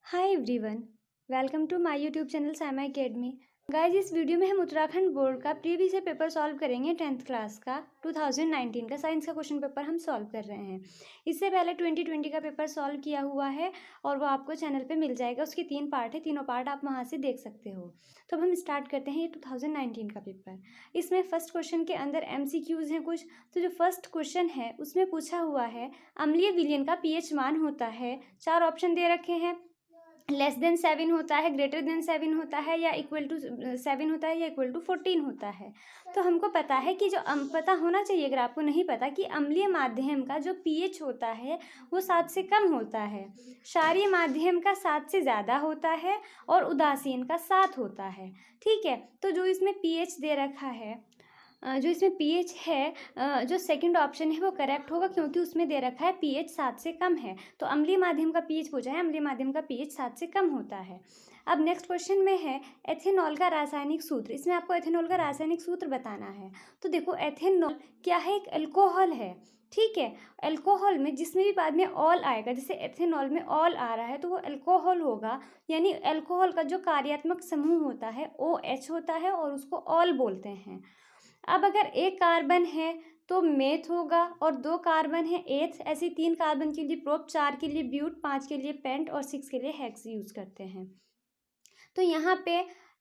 Hi everyone, welcome to my YouTube channel Saima academy. Guys, इस video में हम Uttarakhand board का प्रीवियस ईयर पेपर सॉल्व करेंगे। 10th क्लास का 2019 का साइंस का क्वेश्चन पेपर हम सॉल्व कर रहे हैं। इससे पहले 2020 का पेपर सॉल्व किया हुआ है और वो आपको चैनल पे मिल जाएगा। उसके 3 पार्ट है, तीनों पार्ट आप वहाँ से देख सकते हो। तो अब हम स्टार्ट करते हैं ये 2019 का पेपर। इसमें फर्स्ट क्वेश्चन के अंदर MCQs हैं कुछ। तो जो फर्स्ट क्वेश्चन है उसमें पूछा हुआ है अम्लीय विलयन का pH मान होता है। 4 ऑप्शन दे रखे हैं, <<7 होता है, <<7 होता है, या =7 होता है, या =14 होता है। तो हमको पता है कि पता होना चाहिए, अगर आपको नहीं पता, कि अम्लीय माध्यम का जो pH होता है वो 7 से कम होता है, क्षारीय माध्यम का 7 से ज़्यादा होता है और उदासीन का 7 होता है। ठीक है, तो जो इसमें pH दे रखा है, जो इसमें pH है, जो सेकंड ऑप्शन है वो करेक्ट होगा, क्योंकि उसमें दे रखा है pH 7 से कम है। तो अम्लीय माध्यम का pH पूछा है, अम्लीय माध्यम का pH 7 से कम होता है। अब नेक्स्ट क्वेश्चन में है एथेनॉल का रासायनिक सूत्र। इसमें आपको एथेनॉल का रासायनिक सूत्र बताना है। तो देखो, एथेनॉल क्या है? एक अल्कोहल है। ठीक है, अल्कोहल में जिसमें भी बाद में ऑल आएगा, जैसे एथेनॉल में ऑल आ रहा है तो वो अल्कोहल होगा। यानी अल्कोहल का जो कार्यात्मक समूह होता है OH होता है और उसको ऑल बोलते हैं। अब अगर एक कार्बन है तो मेथ होगा, और 2 कार्बन है एथ। ऐसे 3 कार्बन के लिए प्रोप, 4 के लिए ब्यूट, 5 के लिए पेंट और 6 के लिए हेक्स यूज करते हैं। तो यहाँ पे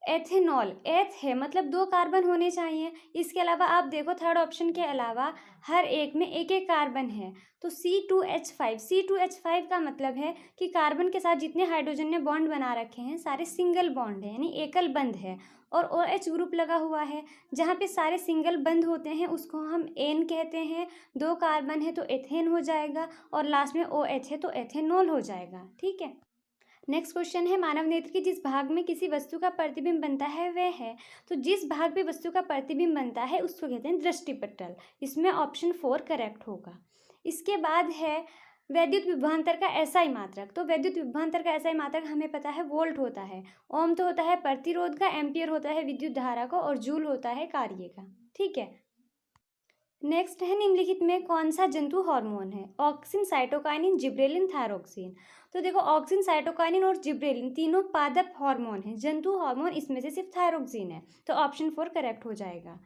एथेनॉल एथ है, मतलब 2 कार्बन होने चाहिए। इसके अलावा आप देखो, थर्ड ऑप्शन के अलावा हर एक में एक एक कार्बन है। तो C2H5 का मतलब है कि कार्बन के साथ जितने हाइड्रोजन ने बॉन्ड बना रखे हैं सारे सिंगल बॉन्ड है, यानी एकल बंध है। और OH ग्रुप लगा हुआ है, जहाँ पे सारे सिंगल बंध होते हैं उसको हम एन कहते हैं। 2 कार्बन है तो एथेन हो जाएगा, और लास्ट में OH है तो एथेनॉल हो जाएगा। ठीक है, नेक्स्ट क्वेश्चन है मानव नेत्र के जिस भाग में किसी वस्तु का प्रतिबिंब बनता है वह है। तो जिस भाग पे वस्तु का प्रतिबिंब बनता है उसको कहते हैं दृष्टिपटल। इसमें ऑप्शन 4 करेक्ट होगा। इसके बाद है वैद्युत विभवांतर का SI मात्रक। तो वैद्युत विभवांतर का SI मात्रक हमें पता है वोल्ट होता है, ओम तो होता है प्रतिरोध का, एम्पियर होता है विद्युत धारा का, और जूल होता है कार्य का। ठीक है, नेक्स्ट है निम्नलिखित में कौन सा जंतु हार्मोन है? Auxin, cytokinin, gibberellin, thyroxine. तो देखो, ऑक्सिन, साइटोकाइनिन और जिब्रेलिन तीनों पादप हार्मोन है। जंतु हार्मोन इसमें से सिर्फ थायरोक्सिन है, तो ऑप्शन 4 करेक्ट हो जाएगा।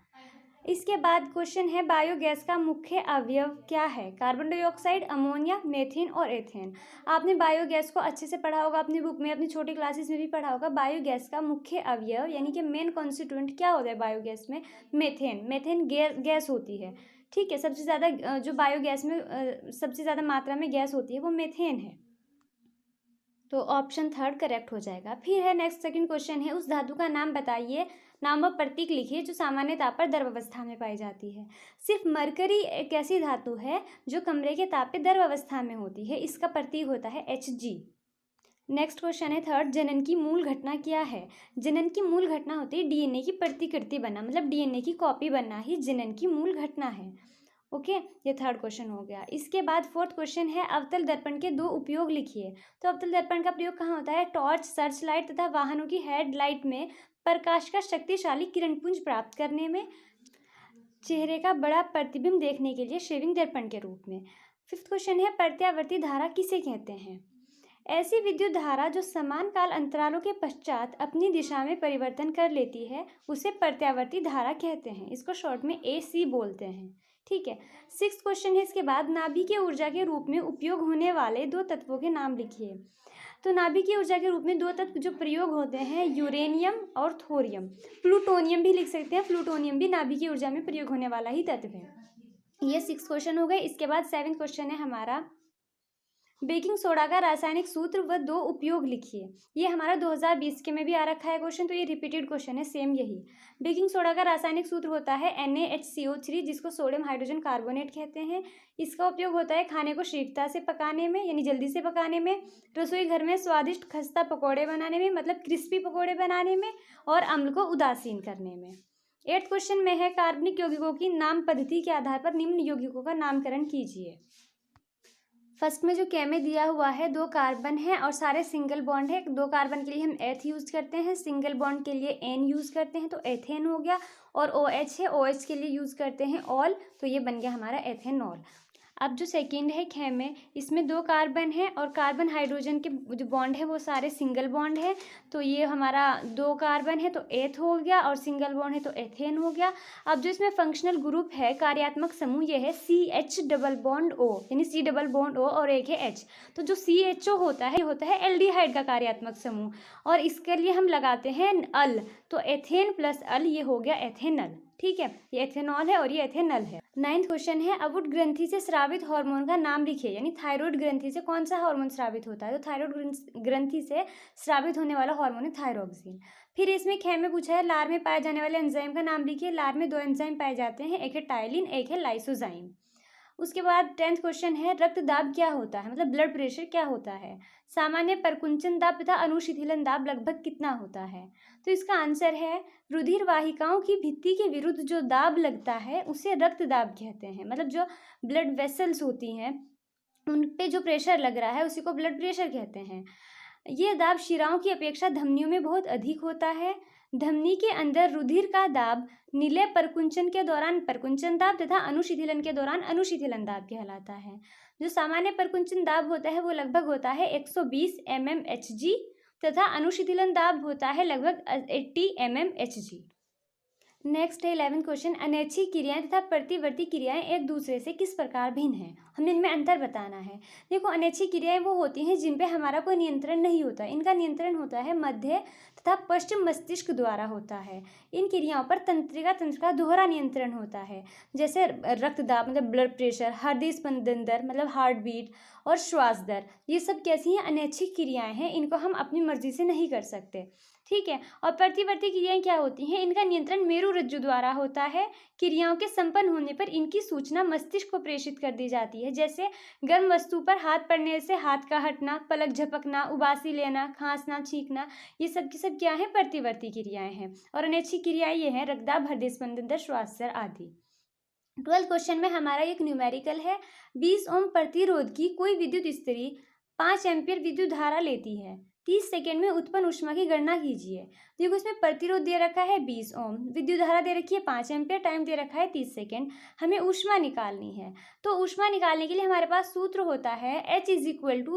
इसके बाद क्वेश्चन है बायोगैस का मुख्य अवयव क्या है? कार्बन डाइऑक्साइड, अमोनिया, मेथेन और एथेन। आपने बायोगैस को अच्छे से पढ़ा होगा अपनी बुक में, अपनी छोटी क्लासेस में भी पढ़ा होगा। बायोगैस का मुख्य अवयव यानी कि मेन कॉन्स्टिट्यूएंट क्या होता है बायोगैस में? मेथेन। मेथेन गैस होती है। ठीक है, सबसे ज़्यादा जो बायोगैस में सबसे ज़्यादा मात्रा में गैस होती है वो मेथेन है। तो ऑप्शन 3 करेक्ट हो जाएगा। फिर है नेक्स्ट सेकंड क्वेश्चन है उस धातु का नाम बताइए, नाम व प्रतीक लिखिए जो सामान्य ताप पर द्रव अवस्था में पाई जाती है। सिर्फ मरकरी एक ऐसी धातु है जो कमरे के ताप पे द्रव अवस्था में होती है, इसका प्रतीक होता है Hg। नेक्स्ट क्वेश्चन है थर्ड, जनन की मूल घटना क्या है? जनन की मूल घटना होती है DNA की प्रतिकृति बनना, मतलब DNA की कॉपी बनना ही जनन की मूल घटना है। ओके, ये थर्ड क्वेश्चन हो गया। इसके बाद फोर्थ क्वेश्चन है अवतल दर्पण के 2 उपयोग लिखिए। तो अवतल दर्पण का प्रयोग कहाँ होता है? टॉर्च, सर्च लाइट तथा वाहनों की हेडलाइट में प्रकाश का शक्तिशाली किरणपुंज प्राप्त करने में, चेहरे का बड़ा प्रतिबिंब देखने के लिए शेविंग दर्पण के रूप में। फिफ्थ क्वेश्चन है प्रत्यावर्ती धारा किसे कहते हैं? ऐसी विद्युत धारा जो समान काल अंतरालों के पश्चात अपनी दिशा में परिवर्तन कर लेती है उसे प्रत्यावर्ती धारा कहते हैं। इसको शॉर्ट में AC बोलते हैं। ठीक है, सिक्स्थ क्वेश्चन है इसके बाद नाभिकीय ऊर्जा के रूप में उपयोग होने वाले 2 तत्वों के नाम लिखिए। तो नाभिकीय ऊर्जा के रूप में 2 तत्व जो प्रयोग होते हैं यूरेनियम और थोरियम। प्लूटोनियम भी लिख सकते हैं, प्लूटोनियम भी नाभिकीय ऊर्जा में प्रयोग होने वाला ही तत्व है। ये 6 क्वेश्चन हो गए। इसके बाद 7th क्वेश्चन है हमारा बेकिंग सोडा का रासायनिक सूत्र व 2 उपयोग लिखिए। ये हमारा 2020 के में भी आ रखा है क्वेश्चन, तो ये रिपीटेड क्वेश्चन है सेम यही। बेकिंग सोडा का रासायनिक सूत्र होता है NaHCO3, जिसको सोडियम हाइड्रोजन कार्बोनेट कहते हैं। इसका उपयोग होता है खाने को शीघ्रता से पकाने में, यानी जल्दी से पकाने में, रसोई घर में स्वादिष्ट खस्ता पकौड़े बनाने में, मतलब क्रिस्पी पकौड़े बनाने में, और अम्ल को उदासीन करने में। 8th क्वेश्चन में है कार्बनिक यौगिकों की नाम पद्धति के आधार पर निम्न यौगिकों का नामकरण कीजिए। फर्स्ट में जो के में दिया हुआ है 2 कार्बन है और सारे सिंगल बॉन्ड है। 2 कार्बन के लिए हम एथ यूज करते हैं, सिंगल बॉन्ड के लिए एन यूज करते हैं, तो एथेन हो गया। और OH है, OH के लिए यूज करते हैं ऑल, तो ये बन गया हमारा एथेनॉल। अब जो सेकंड है ख में, इसमें 2 कार्बन है और कार्बन हाइड्रोजन के जो बॉन्ड है वो सारे सिंगल बॉन्ड है। तो ये हमारा 2 कार्बन है तो एथ हो गया और सिंगल बॉन्ड है तो एथेन हो गया। अब जो इसमें फंक्शनल ग्रुप है, कार्यात्मक समूह, ये है CH डबल बॉन्ड O, यानी C डबल बॉन्ड O और एक है H। तो जो CHO होता है, ये होता है एल्डिहाइड का कार्यात्मक समूह और इसके लिए हम लगाते हैं अल, तो एथेन प्लस अल ये हो गया एथेनल। ठीक है, ये एथेनॉल है और ये एथेनल है। 9th क्वेश्चन है, अवुट ग्रंथि से स्रावित हार्मोन का नाम लिखिए, यानी थायराइड ग्रंथि से कौन सा हार्मोन स्रावित होता है। तो थायराइड ग्रंथि से स्रावित होने वाला हार्मोन है थायरोक्सिन। फिर इसमें ख में पूछा है, लार में पाए जाने वाले एंजाइम का नाम लिखिए। लार में 2 एंजाइम पाए जाते हैं, एक है टाइलिन, एक है लाइसोजाइम। उसके बाद 10th क्वेश्चन है, रक्तदाब क्या होता है, मतलब ब्लड प्रेशर क्या होता है। सामान्य परकुंचन दाब तथा अनुशीतलन दाब लगभग कितना होता है। तो इसका आंसर है, रुधिर वाहिकाओं की भित्ति के विरुद्ध जो दाब लगता है उसे रक्तदाब कहते हैं। मतलब जो ब्लड वेसल्स होती हैं उन पे जो प्रेशर लग रहा है उसी को ब्लड प्रेशर कहते हैं। ये दाब शिराओं की अपेक्षा धमनियों में बहुत अधिक होता है। धमनी के अंदर रुधिर का दाब नीले परकुंचन के दौरान परकुंचन दाब तथा अनुशीतलन के दौरान अनुशीतलन दाब कहलाता है। जो सामान्य परकुंचन दाब होता है वो लगभग होता है 120 mmHg तथा अनुशीतलन दाब होता है लगभग 80 mmHg। नेक्स्ट है 11th क्वेश्चन, अनैच्छिक क्रियाएं तथा प्रतिवर्ती क्रियाएं एक दूसरे से किस प्रकार भिन्न हैं। हमें इनमें अंतर बताना है। देखो, अनैच्छिक क्रियाएं वो होती हैं जिन पे हमारा कोई नियंत्रण नहीं होता। इनका नियंत्रण होता है मध्य तथा पश्चिम मस्तिष्क द्वारा होता है। इन क्रियाओं पर तंत्रिका तंत्र का दोहरा नियंत्रण होता है, जैसे रक्तदाब मतलब ब्लड प्रेशर, हृदय स्पंदन दर मतलब हार्ट बीट और श्वास दर। ये सब कैसी हैं, अनैच्छिक क्रियाएं हैं, इनको हम अपनी मर्जी से नहीं कर सकते। ठीक है, और प्रतिवर्ती क्रियाएं क्या होती हैं, इनका नियंत्रण मेरु रज्जु द्वारा होता है। क्रियाओं के संपन्न होने पर इनकी सूचना मस्तिष्क को प्रेषित कर दी जाती है, जैसे गर्म वस्तु पर हाथ पड़ने से हाथ का हटना, पलक झपकना, उबासी लेना, खांसना, छींकना, ये सब की सब क्या है, प्रतिवर्ती क्रियाएं हैं। और अनैच्छिक क्रियाएं ये हैं रक्तदाब, हृदय स्पंदन दर, श्वास दर आदि। 12th क्वेश्चन में हमारा एक न्यूमेरिकल है, 20 ओम प्रतिरोध की कोई विद्युत स्त्री 5 एम्पीयर विद्युत धारा लेती है, 30 सेकेंड में उत्पन्न ऊष्मा की गणना कीजिए। देखो, इसमें प्रतिरोध दे रखा है 20 ओम, विद्युत धारा दे रखी है 5 एम्पीयर, टाइम दे रखा है 30 सेकेंड, हमें ऊष्मा निकालनी है। तो ऊष्मा निकालने के लिए हमारे पास सूत्र होता है H =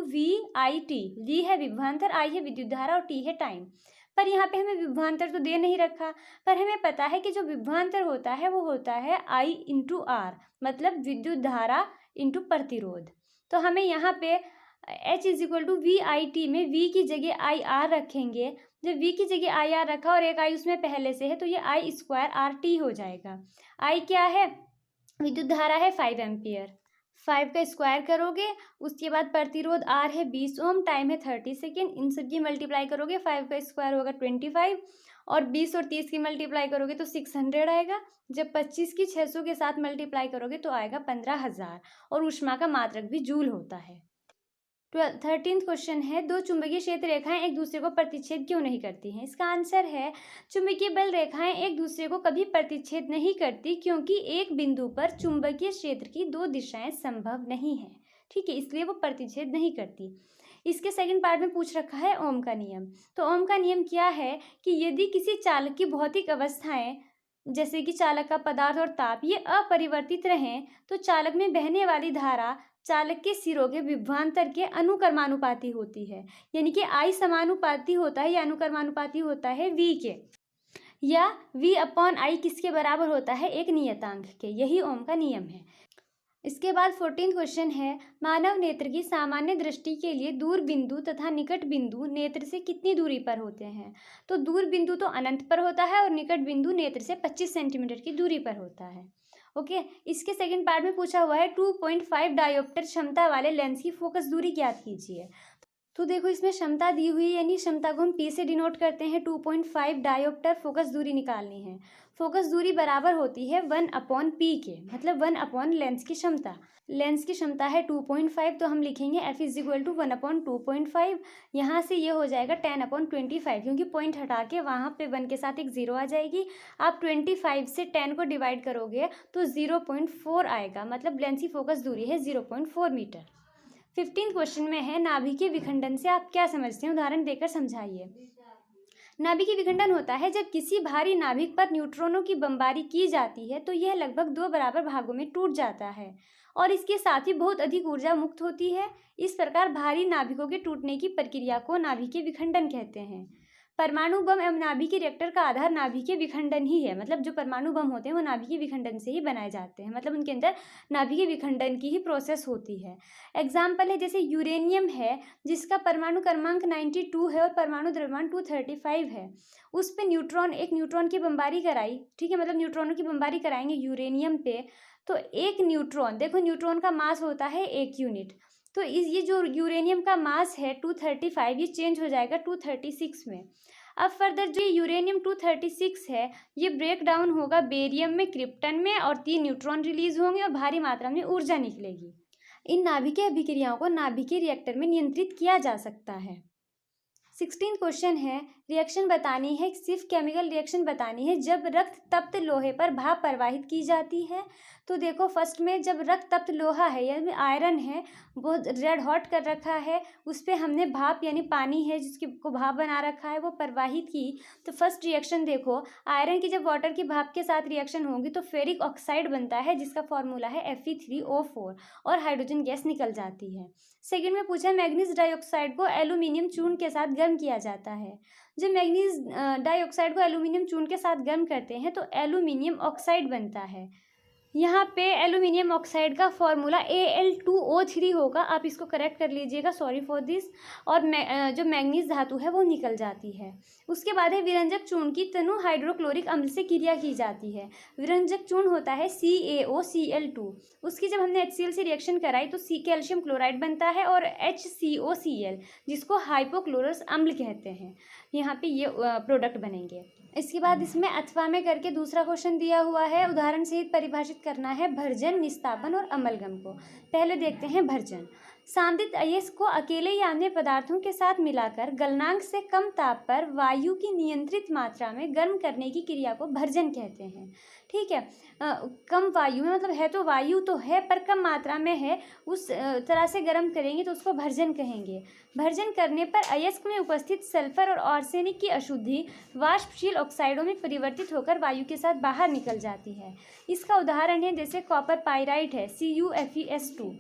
VIT। V है विभवांतर, I है विद्युत धारा और T है टाइम। पर यहाँ पे हमें विभवांतर तो दे नहीं रखा, पर हमें पता है कि जो विभवांतर होता है वो होता है I × R, मतलब विद्युत धारा इंटू प्रतिरोध। तो हमें यहाँ पे H = VIT में V की जगह IR रखेंगे। जब V की जगह IR रखा और एक I उसमें पहले से है तो ये I² RT हो जाएगा। I क्या है, विद्युत धारा है 5 एम्पियर, 5 का स्क्वायर करोगे, उसके बाद प्रतिरोध R है 20 ओम, टाइम है 30 सेकेंड, इन सब की मल्टीप्लाई करोगे, 5 का स्क्वायर होगा 25 और 20 और 30 की मल्टीप्लाई करोगे तो 600 आएगा। जब 25 की 600 के साथ मल्टीप्लाई करोगे तो आएगा 15,000 और ऊष्मा का मात्रक भी जूल होता है। 13th क्वेश्चन है, दो चुंबकीय क्षेत्र रेखाएं एक दूसरे को प्रतिच्छेद क्यों नहीं करती हैं। इसका आंसर है, चुंबकीय बल रेखाएं एक दूसरे को कभी प्रतिच्छेद नहीं करती क्योंकि एक बिंदु पर चुंबकीय क्षेत्र की 2 दिशाएं संभव नहीं है। ठीक है, इसलिए वो प्रतिच्छेद नहीं करती। इसके सेकंड पार्ट में पूछ रखा है ओम का नियम। तो ओम का नियम क्या है कि यदि किसी चालक की भौतिक अवस्थाएं जैसे कि चालक का पदार्थ और ताप ये अपरिवर्तित रहें तो चालक में बहने वाली धारा चालक के सिरों के विभवांतर के अनुक्रमानुपाती होती है, यानी कि I समानुपाती होता है या अनुक्रमानुपाती होता है V के, या V/I किसके बराबर होता है, एक नियतांक के। यही ओम का नियम है। इसके बाद 14th क्वेश्चन है, मानव नेत्र की सामान्य दृष्टि के लिए दूर बिंदु तथा निकट बिंदु नेत्र से कितनी दूरी पर होते हैं। तो दूर बिंदु तो अनंत पर होता है और निकट बिंदु नेत्र से 25 सेंटीमीटर की दूरी पर होता है। ओके, इसके सेकंड पार्ट में पूछा हुआ है 2.5 डायोप्टर क्षमता वाले लेंस की फोकस दूरी ज्ञात कीजिए। तो देखो, इसमें क्षमता दी हुई है, यानी क्षमता को हम P से डिनोट करते हैं। 2.5 डायोप्टर फोकस दूरी निकालनी है। फोकस दूरी बराबर होती है 1/P के, मतलब 1/ लेंस की क्षमता। लेंस की क्षमता है 2.5, तो हम लिखेंगे F = 1/2.5। यहाँ से ये हो जाएगा 10/25, क्योंकि पॉइंट हटा के वहाँ पे 1 के साथ एक 0 आ जाएगी। आप 25 से 10 को डिवाइड करोगे तो 0.4 आएगा, मतलब लेंस की फोकस दूरी है 0.4 मीटर। 15th क्वेश्चन में है, नाभिकीय विखंडन से आप क्या समझते हैं, उदाहरण देकर समझाइए। नाभिकीय विखंडन होता है जब किसी भारी नाभिक पर न्यूट्रॉनों की बमबारी की जाती है तो यह लगभग 2 बराबर भागों में टूट जाता है और इसके साथ ही बहुत अधिक ऊर्जा मुक्त होती है। इस प्रकार भारी नाभिकों के टूटने की प्रक्रिया को नाभिकीय विखंडन कहते हैं। परमाणु बम एवं नाभिकीय रिएक्टर का आधार नाभिकीय विखंडन ही है। मतलब जो परमाणु बम होते हैं वो नाभिकीय विखंडन से ही बनाए जाते हैं, मतलब उनके अंदर नाभिकीय विखंडन की ही प्रोसेस होती है। एग्जाम्पल है जैसे यूरेनियम है, जिसका परमाणु क्रमांक 92 है और परमाणु द्रव्यमान 235 है। उस पे एक न्यूट्रॉन की बमबारी कराई, ठीक है, मतलब न्यूट्रॉनों की बमबारी कराएंगे यूरेनियम पे, तो एक न्यूट्रॉन, देखो न्यूट्रॉन का मास होता है 1 यूनिट, तो ये जो यूरेनियम का मास है 235, ये चेंज हो जाएगा 236 में। अब फर्दर जो यूरेनियम 236 है ये ब्रेक डाउन होगा बेरियम में, क्रिप्टन में, और 3 न्यूट्रॉन रिलीज होंगे और भारी मात्रा में ऊर्जा निकलेगी। इन नाभिकीय अभिक्रियाओं को नाभिकीय रिएक्टर में नियंत्रित किया जा सकता है। 16 क्वेश्चन है, रिएक्शन बतानी है, सिर्फ केमिकल रिएक्शन बतानी है जब रक्त तप्त लोहे पर भाप प्रवाहित की जाती है। तो देखो फर्स्ट में जब रक्त तप्त लोहा है यानी आयरन है, वो रेड हॉट कर रखा है, उस पर हमने भाप यानी पानी है जिसकी को भाप बना रखा है, वो प्रवाहित की। तो फर्स्ट रिएक्शन देखो, आयरन की जब वाटर की भाप के साथ रिएक्शन होगी तो फेरिक ऑक्साइड बनता है जिसका फॉर्मूला है Fe3O4 और हाइड्रोजन गैस निकल जाती है। सेकेंड में पूछा मैग्नीज डाइऑक्साइड को एल्यूमिनियम चूर्ण के साथ गर्म किया जाता है। जब मैग्नीज डाइऑक्साइड को एल्यूमिनियम चूर्ण के साथ गर्म करते हैं तो एल्यूमिनियम ऑक्साइड बनता है। यहाँ पे एल्यूमिनियम ऑक्साइड का फॉर्मूला Al2O3 होगा, आप इसको करेक्ट कर लीजिएगा, सॉरी फॉर दिस। और जो मैग्नीज धातु है वो निकल जाती है। उसके बाद है विरंजक चूर्ण की तनु हाइड्रोक्लोरिक अम्ल से क्रिया की जाती है। विरंजक चूर्ण होता है CaOCl2, उसकी जब हमने HCl से रिएक्शन कराई तो कैल्शियम क्लोराइड बनता है और HCOCl जिसको हाइपोक्लोरस अम्ल कहते हैं, यहाँ पे ये प्रोडक्ट बनेंगे। इसके बाद इसमें अथवा में करके दूसरा क्वेश्चन दिया हुआ है, उदाहरण सहित परिभाषित करना है भर्जन, निस्तापन और अमलगम को। पहले देखते हैं भर्जन। सांद्रित अयस्क को अकेले या अन्य पदार्थों के साथ मिलाकर गलनांक से कम ताप पर वायु की नियंत्रित मात्रा में गर्म करने की क्रिया को भर्जन कहते हैं। ठीक है, कम वायु में, मतलब है तो वायु तो है पर कम मात्रा में है, उस तरह से गर्म करेंगे तो उसको भर्जन कहेंगे। भर्जन करने पर अयस्क में उपस्थित सल्फर और आर्सेनिक की अशुद्धि वाष्पशील ऑक्साइडों में परिवर्तित होकर वायु के साथ बाहर निकल जाती है। इसका उदाहरण है जैसे कॉपर पाइराइट है CuFeS2।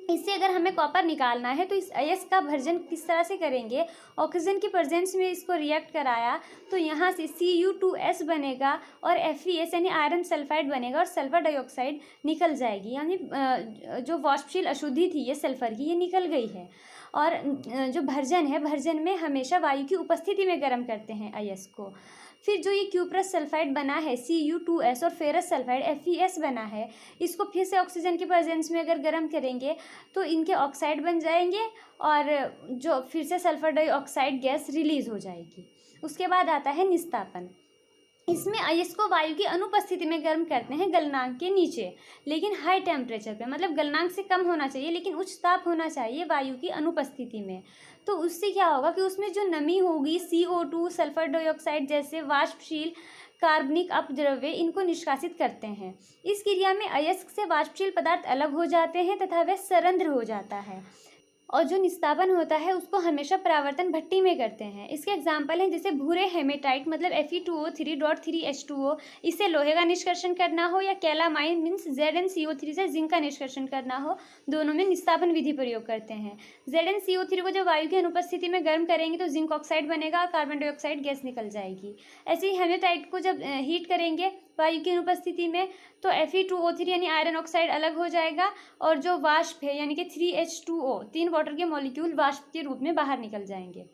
इससे अगर हमें कॉपर निकालना है तो इस अयस्क का भर्जन किस तरह से करेंगे, ऑक्सीजन की प्रेजेंस में इसको रिएक्ट कराया तो यहाँ से Cu2S बनेगा और FeS यानी आयरन सल्फाइड बनेगा और सल्फर डाइऑक्साइड निकल जाएगी, यानी जो वाष्पशील अशुद्धि थी ये सल्फर की, ये निकल गई है। और जो भर्जन है, भर्जन में हमेशा वायु की उपस्थिति में गर्म करते हैं अयस्क को। फिर जो ये क्यूप्रस सल्फाइड बना है Cu2S और फेरस सल्फाइड FeS बना है, इसको फिर से ऑक्सीजन के प्रेजेंस में अगर गर्म करेंगे तो इनके ऑक्साइड बन जाएंगे और जो फिर से सल्फर डाइऑक्साइड गैस रिलीज हो जाएगी। उसके बाद आता है निस्तापन। इसमें अयस्क को वायु की अनुपस्थिति में गर्म करते हैं गलनांक के नीचे, लेकिन हाई टेम्परेचर पे, मतलब गलनांक से कम होना चाहिए लेकिन उच्च ताप होना चाहिए वायु की अनुपस्थिति में। तो उससे क्या होगा कि उसमें जो नमी होगी CO2, सल्फर डाइऑक्साइड जैसे वाष्पशील कार्बनिक अपद्रव्य इनको निष्कासित करते हैं। इस क्रिया में अयस्क से वाष्पशील पदार्थ अलग हो जाते हैं तथा वह सरंध्र हो जाता है। और जो निस्तापन होता है उसको हमेशा परावर्तन भट्टी में करते हैं। इसके एग्जाम्पल हैं जैसे भूरे हेमेटाइट मतलब Fe2O3.3H2O, इससे लोहे का निष्कर्षण करना हो, या कैलामाइन मीन्स ZnCO3 से जिंक का निष्कर्षण करना हो, दोनों में निस्तापन विधि प्रयोग करते हैं। ZnCO3 को जब वायु की अनुपस्थिति में गर्म करेंगे तो जिंक ऑक्साइड बनेगा और कार्बन डाइऑक्साइड गैस निकल जाएगी। ऐसे ही हेमेटाइट को जब हीट करेंगे वायु की अनुपस्थिति में तो Fe2O3 यानी आयरन ऑक्साइड अलग हो जाएगा और जो वाष्प है यानी कि 3H2O 3 वाटर के मॉलिक्यूल वाष्प के रूप में बाहर निकल जाएंगे।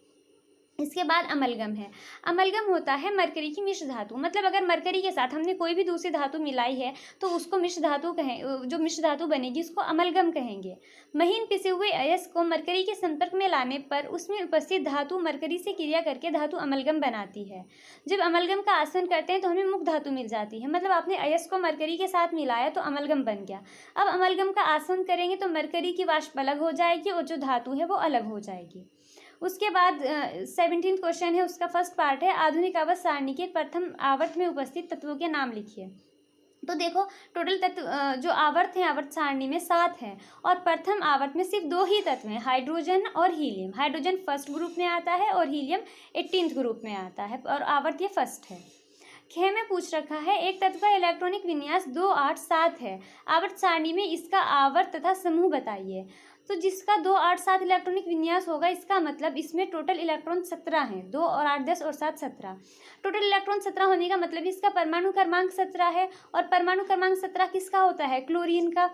इसके बाद अमलगम है। अमलगम होता है मरकरी की मिश्र धातु, मतलब अगर मरकरी के साथ हमने कोई भी दूसरी धातु मिलाई है तो उसको मिश्र धातु कहें, जो मिश्र धातु बनेगी उसको अमलगम कहेंगे। महीन पिसे हुए अयस्क को मरकरी के संपर्क में लाने पर उसमें उपस्थित धातु मरकरी से क्रिया करके धातु अमलगम बनाती है। जब अमलगम का आसवन करते हैं तो हमें मुक्त धातु मिल जाती है, मतलब आपने अयस्क को मरकरी के साथ मिलाया तो अमलगम बन गया। अब अमलगम का आसवन करेंगे तो मरकरी की वाष्प अलग हो जाएगी और जो धातु है वो अलग हो जाएगी। उसके बाद 17 क्वेश्चन है, उसका फर्स्ट पार्ट है आधुनिक आवर्त सारणी के प्रथम आवर्त में उपस्थित तत्वों के नाम लिखिए। तो देखो टोटल तत्व जो आवर्त हैं आवर्त सारणी में 7 हैं और प्रथम आवर्त में सिर्फ 2 ही तत्व हैं, हाइड्रोजन और हीलियम। हाइड्रोजन फर्स्ट ग्रुप में आता है और हीलियम 18th ग्रुप में आता है और आवर्त ये फर्स्ट है। ख में पूछ रखा है एक तत्व का इलेक्ट्रॉनिक विन्यास 2 8 7 है, आवर्त सारणी में इसका आवर्त तथा समूह बताइए। तो जिसका 2 8 7 इलेक्ट्रॉनिक विन्यास होगा, इसका मतलब इसमें टोटल इलेक्ट्रॉन 17 हैं। 2 और 8 10 और 7 17। टोटल इलेक्ट्रॉन 17 होने का मतलब इसका परमाणु क्रमांक 17 है, और परमाणु क्रमांक 17 किसका होता है? क्लोरीन का।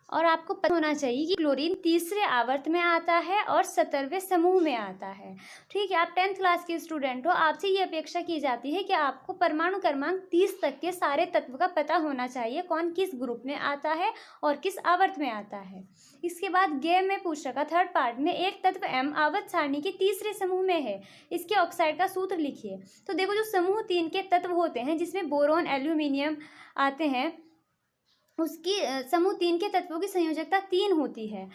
और आपको पता होना चाहिए कि क्लोरीन तीसरे आवर्त में आता है और 17वें समूह में आता है। ठीक है, आप 10th क्लास के स्टूडेंट हो, आपसे ये अपेक्षा की जाती है कि आपको परमाणु क्रमांक 30 तक के सारे तत्व का पता होना चाहिए, कौन किस ग्रुप में आता है और किस आवर्त में आता है। इसके बाद गे में पूछ रखा थर्ड पार्ट में एक तत्व M आवर्त सारणी के तीसरे समूह में है, इसके ऑक्साइड का सूत्र लिखिए। तो देखो, जो समूह 3 के तत्व होते हैं जिसमें बोरोन एल्यूमिनियम आते हैं, उसकी समूह 3 के तत्वों की संयोजकता 3 होती है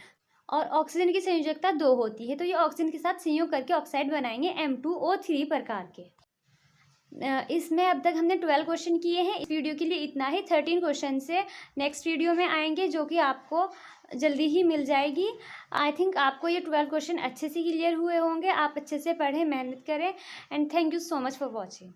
और ऑक्सीजन की संयोजकता 2 होती है। तो ये ऑक्सीजन के साथ संयोग करके ऑक्साइड बनाएंगे M2O3 प्रकार के। इसमें अब तक हमने 12 क्वेश्चन किए हैं। इस वीडियो के लिए इतना ही। 13 क्वेश्चन से नेक्स्ट वीडियो में आएंगे, जो कि आपको जल्दी ही मिल जाएगी। आई थिंक आपको ये 12 क्वेश्चन अच्छे से क्लियर हुए होंगे। आप अच्छे से पढ़ें, मेहनत करें, and thank you so much for watching.